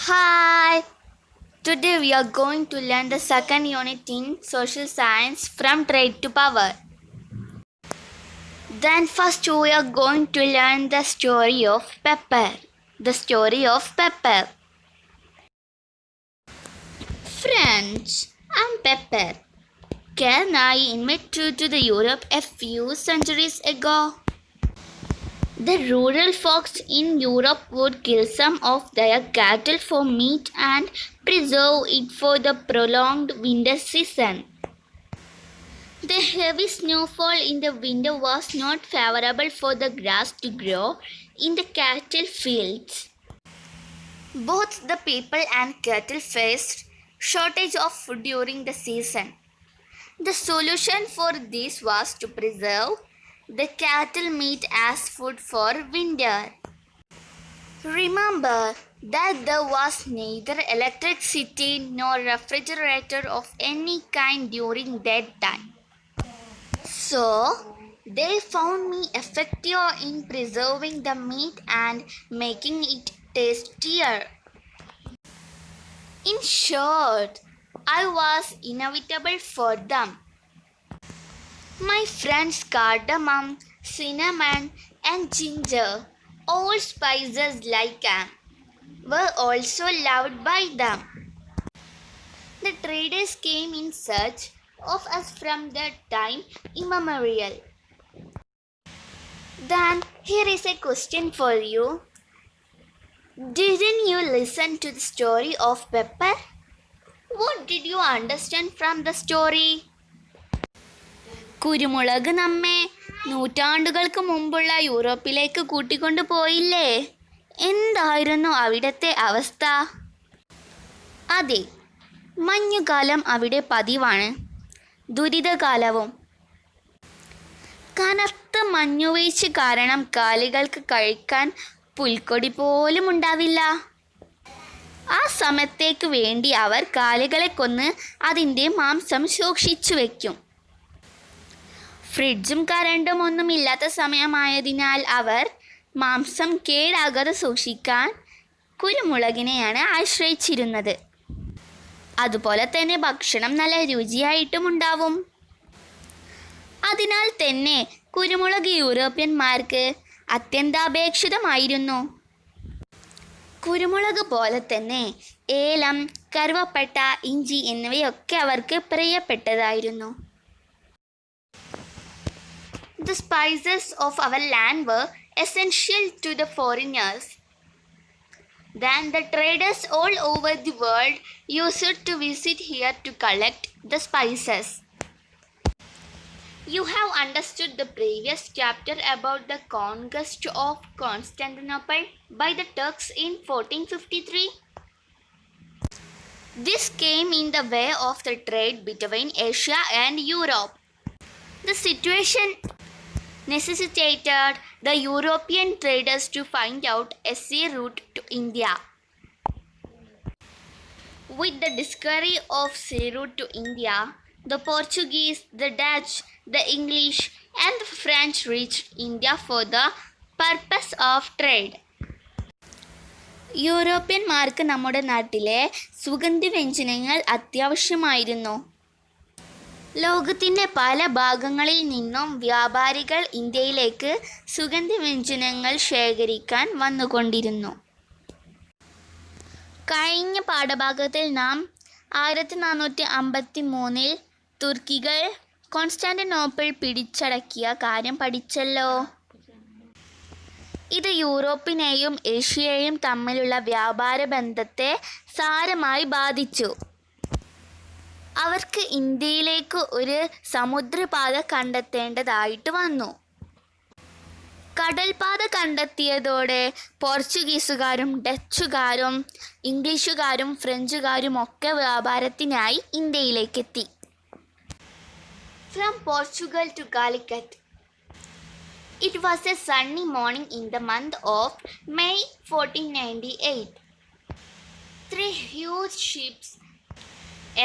Hi! Today we are going to learn the second unit in social science from trade to power. Then first we are going to learn the story of Pepper. The story of Pepper. Friends, I'm Pepper. Can I invite you to the Europe a few centuries ago? The rural folks in Europe would kill some of their cattle for meat and preserve it for the prolonged winter season. The heavy snowfall in the winter was not favorable for the grass to grow in the cattle fields. Both the people and cattle faced shortage of food during the season. The solution for this was to preserve the cattle meat as food for winter. Remember that there was neither electricity nor refrigerator of any kind during that time. So, they found me effective in preserving the meat and making it tastier. In short, I was inevitable for them. My friends cardamom, cinnamon, and ginger, all spices like them, were also loved by them. The traders came in search of us from that time immemorial. Then, here is a question for you. Didn't you listen to the story of Pepper? What did you understand from the story? കുരുമുളക് നമ്മെ നൂറ്റാണ്ടുകൾക്ക് മുമ്പുള്ള യൂറോപ്പിലേക്ക് കൂട്ടിക്കൊണ്ടു പോയില്ലേ? എന്തായിരുന്നു അവിടുത്തെ അവസ്ഥ? അതെ, മഞ്ഞുകാലം അവിടെ പതിവാണ്. ദുരിതകാലവും. കനത്ത മഞ്ഞുവീഴ്ച കാരണം കാലികൾക്ക് കഴിക്കാൻ പുൽക്കൊടി പോലും ഉണ്ടാവില്ല. ആ സമയത്തേക്ക് വേണ്ടി അവർ കാലികളെ കൊന്ന് അതിൻ്റെ മാംസം സൂക്ഷിച്ചു വയ്ക്കും. ഫ്രിഡ്ജും കറണ്ടും ഒന്നും ഇല്ലാത്ത സമയമായതിനാൽ അവർ മാംസം കേടാകാതെ സൂക്ഷിക്കാൻ കുരുമുളകിനെയാണ് ആശ്രയിച്ചിരുന്നത്. അതുപോലെ തന്നെ ഭക്ഷണം നല്ല രുചിയായിട്ടും ഉണ്ടാവും. അതിനാൽ തന്നെ കുരുമുളക് യൂറോപ്യന്മാർക്ക് അത്യന്താപേക്ഷിതമായിരുന്നു. കുരുമുളക് പോലെ തന്നെ ഏലം, കറുവപ്പട്ട, ഇഞ്ചി എന്നിവയൊക്കെ അവർക്ക് പ്രിയപ്പെട്ടതായിരുന്നു. The spices of our land were essential to the foreigners. Then the traders all over the world used to visit here to collect the spices. You have understood the previous chapter about the conquest of Constantinople by the Turks in 1453. This came in the way of the trade between Asia and Europe. The situation necessitated the European traders to find out a sea route to India. With the discovery of sea route to India, the Portuguese, the Dutch, the English, and the French reached India for the purpose of trade. യൂറോപ്യന്മാർക്ക് നമ്മുടെ നാട്ടിലെ സുഗന്ധവ്യഞ്ജനങ്ങൾ അത്യാവശ്യമായിരുന്നു. ലോകത്തിൻ്റെ പല ഭാഗങ്ങളിൽ നിന്നും വ്യാപാരികൾ ഇന്ത്യയിലേക്ക് സുഗന്ധവ്യഞ്ജനങ്ങൾ ശേഖരിക്കാൻ വന്നുകൊണ്ടിരുന്നു. കഴിഞ്ഞ പാഠഭാഗത്തിൽ നാം 1453 തുർക്കികൾ കോൺസ്റ്റാന്റിനോപ്പിൾ പിടിച്ചടക്കിയ കാര്യം പഠിച്ചല്ലോ. ഇത് യൂറോപ്പിനെയും ഏഷ്യയെയും തമ്മിലുള്ള വ്യാപാര ബന്ധത്തെ സാരമായി ബാധിച്ചു. അവർക്ക് ഇന്ത്യയിലേക്ക് ഒരു സമുദ്രപാത കണ്ടെത്തേണ്ടതായിട്ട് വന്നു. കടൽപാത കണ്ടെത്തിയതോടെ പോർച്ചുഗീസുകാരും ഡച്ചുകാരും ഇംഗ്ലീഷുകാരും ഫ്രഞ്ചുകാരും ഒക്കെ വ്യാപാരത്തിനായി ഇന്ത്യയിലേക്കെത്തി. From Portugal to Calicut. It was a sunny morning in the month of May 1498. Three huge ships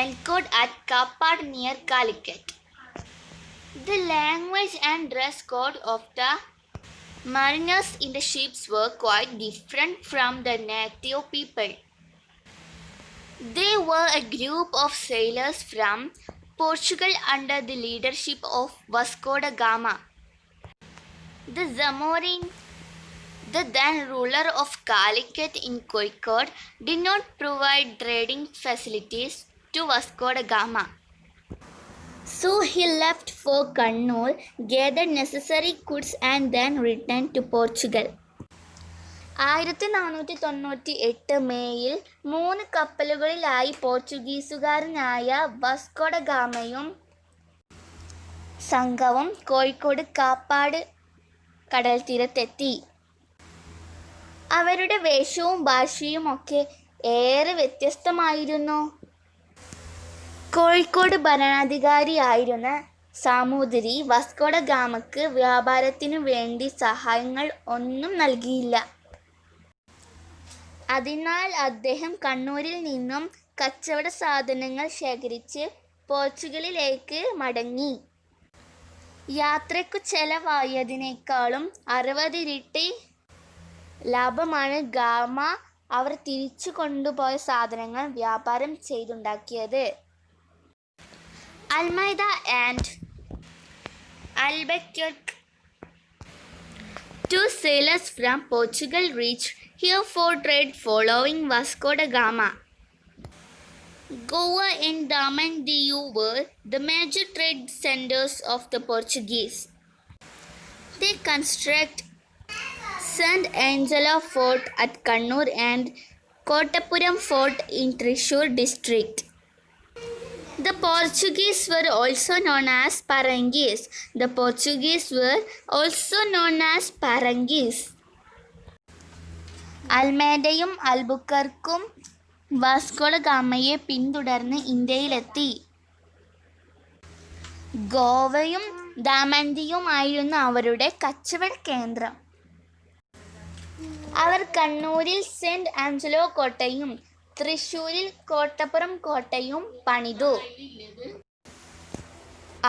anchored at Kapad near Calicut. The language and dress code of the mariners in the ships were quite different from the native people. They were a group of sailors from Portugal under the leadership of Vasco da Gama. The Zamorin, the then ruler of Calicut in Kozhikode, did not provide trading facilities to Vasco da Gama. So he left for Kannur, gathered necessary goods and then returned to Portugal. 1498 മേയിൽ 3 കപ്പലുകളിലായി പോർച്ചുഗീസുകാരനായ Vasco ഡ ഗാമയും സംഘവും കോഴിക്കോട് കാപ്പാട് കടൽത്തീരത്തെത്തി. അവരുടെ വേഷവും ഭാഷയും ഒക്കെ ഏറെ വ്യത്യസ്തമായിരുന്നു. Kozhikode ഭരണാധികാരിയായിരുന്ന Samoothiri Vasco ഡ ഗാമയ്ക്ക് വ്യാപാരത്തിനു വേണ്ടി സഹായങ്ങൾ ഒന്നും നൽകിയില്ല. അതിനാൽ അദ്ദേഹം കണ്ണൂരിൽ നിന്നും കച്ചവട സാധനങ്ങൾ ശേഖരിച്ച് പോർച്ചുഗലിലേക്ക് മടങ്ങി. യാത്രയ്ക്കു ചെലവായതിനേക്കാളും 60 ഇരട്ടി ലാഭമാണ് ഗാമ അവർ തിരിച്ചു കൊണ്ടുപോയ സാധനങ്ങൾ വ്യാപാരം ചെയ്തുണ്ടാക്കിയത്. Almeida and Albuquerque, 2 sailors from Portugal reached here for trade following Vasco da Gama. Goa and Damandiu were the major trade centers of the Portuguese. They constructed St. Angelo Fort at Kannur and Kottapuram Fort in Thrissur district. The Portuguese were also known as Parangis. The Portuguese were also known as Parangis. അൽമേഡയും അൽബുക്കർക്കും Vasco da ഗാമയെ പിന്തുടർന്ന് ഇന്ത്യയിലെത്തി. ഗോവയും ദാമന്തിയുമായിരുന്നു അവരുടെ കച്ചവട കേന്ദ്രം. അവർ കണ്ണൂരിൽ saint Angelo കോട്ടയും തൃശ്ശൂരിൽ കോട്ടപ്പുറം കോട്ടയും പണിതു.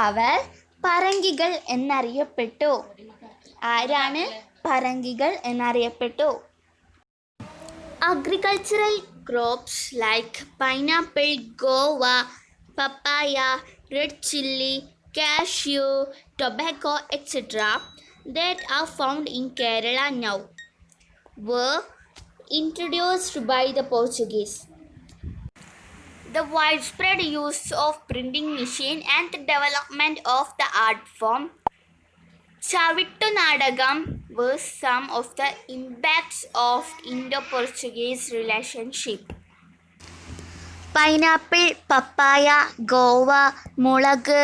അവർ പറങ്കികൾ എന്നറിയപ്പെട്ടു. ആരാണ് പറങ്കികൾ എന്നറിയപ്പെട്ടു? Agricultural crops like pineapple, guava, papaya, red chilli, cashew, tobacco, etc. that are found in Kerala now were introduced by the Portuguese. The widespread use of printing machine and the development of the art form Chavittu Nadagam were some of the impacts of Indo-Portuguese relationship. Pineapple, പപ്പായ, ഗോവ, മുളക്,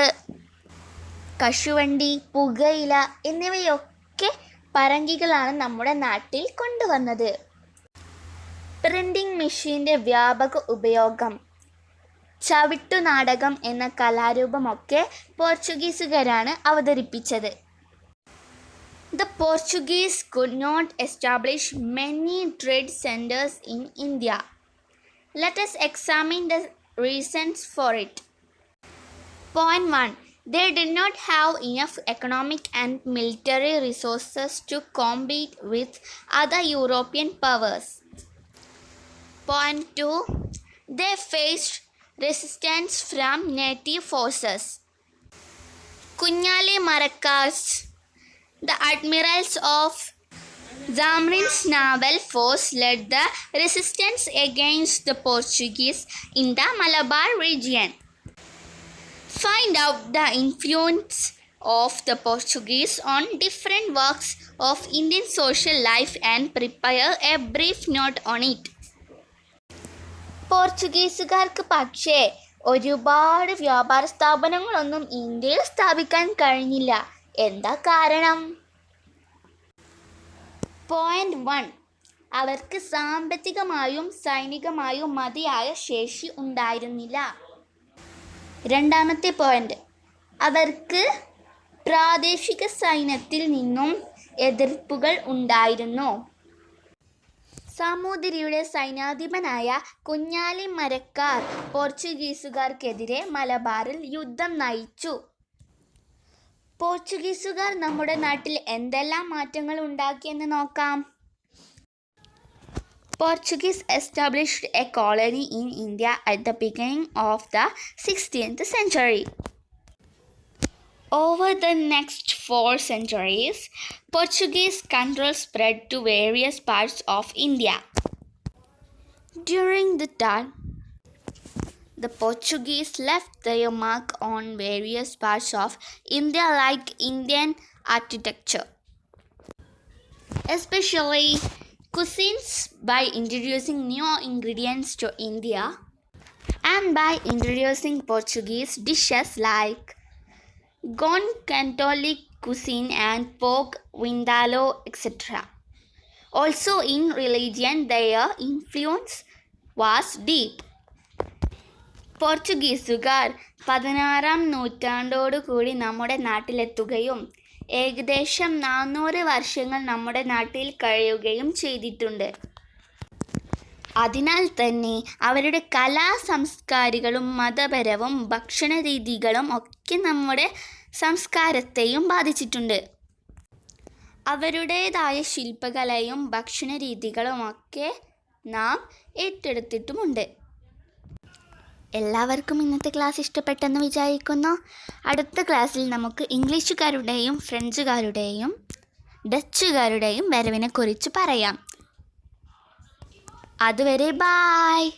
കശുവണ്ടി, പുകയില എന്നിവയൊക്കെ പറങ്കികളാണ് നമ്മുടെ നാട്ടിൽ കൊണ്ടുവന്നത്. Printing മെഷീൻ്റെ വ്യാപക ഉപയോഗം, ചവിട്ടുനാടകം എന്ന കലാരൂപമൊക്കെ പോർച്ചുഗീസുകാരാണ് അവതരിപ്പിച്ചത്. The Portuguese could not establish many trade centers in India. Let us examine the reasons for it. Point 1. They did not have enough economic and military resources to compete with other European powers. Point 2. They faced resistance from native forces. Kunyale Marakas, the admirals of Zamarin's naval force, led the resistance against the Portuguese in the Malabar region. Find out the influence of the Portuguese on different walks of Indian social life and prepare a brief note on it. പോർച്ചുഗീസുകാർക്ക് പക്ഷേ ഒരുപാട് വ്യാപാര സ്ഥാപനങ്ങളൊന്നും ഇന്ത്യയിൽ സ്ഥാപിക്കാൻ കഴിഞ്ഞില്ല. എന്താ കാരണം? Point 1. അവർക്ക് സാമ്പത്തികമായും സൈനികമായും മതിയായ ശേഷി ഉണ്ടായിരുന്നില്ല. രണ്ടാമത്തെ പോയിന്റ്, അവർക്ക് പ്രാദേശിക സൈന്യത്തിൽ നിന്നും എതിർപ്പുകൾ ഉണ്ടായിരുന്നു. സാമൂതിരിയുടെ സൈന്യാധിപനായ കുഞ്ഞാലി മരക്കാർ പോർച്ചുഗീസുകാർക്കെതിരെ മലബാറിൽ യുദ്ധം നയിച്ചു. പോർച്ചുഗീസുകാർ നമ്മുടെ നാട്ടിൽ എന്തെല്ലാം മാറ്റങ്ങൾ ഉണ്ടാക്കിയെന്ന് നോക്കാം. Portuguese established a colony in India at the beginning of the 16th century. Over the next 4 centuries, Portuguese control spread to various parts of India. During the time, the Portuguese left their mark on various parts of India like Indian architecture, especially cuisines, by introducing new ingredients to India and by introducing Portuguese dishes like Gon Catholic cuisine and pork vindaloo, etc. Also in religion, their influence was deep. പോർച്ചുഗീസുകാർ 16-ാം നൂറ്റാണ്ടോടുകൂടി നമ്മുടെ നാട്ടിലെത്തുകയും ഏകദേശം 400 വർഷങ്ങൾ നമ്മുടെ നാട്ടിൽ കഴിയുകയും ചെയ്തിട്ടുണ്ട്. അതിനാൽ തന്നെ അവരുടെ കലാ സംസ്കാരികളും മതപരവും ഭക്ഷണ രീതികളും ഒക്കെ നമ്മുടെ സംസ്കാരത്തെയും ബാധിച്ചിട്ടുണ്ട്. അവരുടേതായ ശില്പകലയും ഭക്ഷണ രീതികളുമൊക്കെ നാം ഏറ്റെടുത്തിട്ടുമുണ്ട്. എല്ലാവർക്കും ഇന്നത്തെ ക്ലാസ് ഇഷ്ടപ്പെട്ടെന്ന് വിചാരിക്കുന്നു. അടുത്ത ക്ലാസ്സിൽ നമുക്ക് ഇംഗ്ലീഷുകാരുടെയും ഫ്രഞ്ചുകാരുടെയും ഡച്ചുകാരുടെയും വരവിനെക്കുറിച്ച് പറയാം. അതുവരെ ബായ്.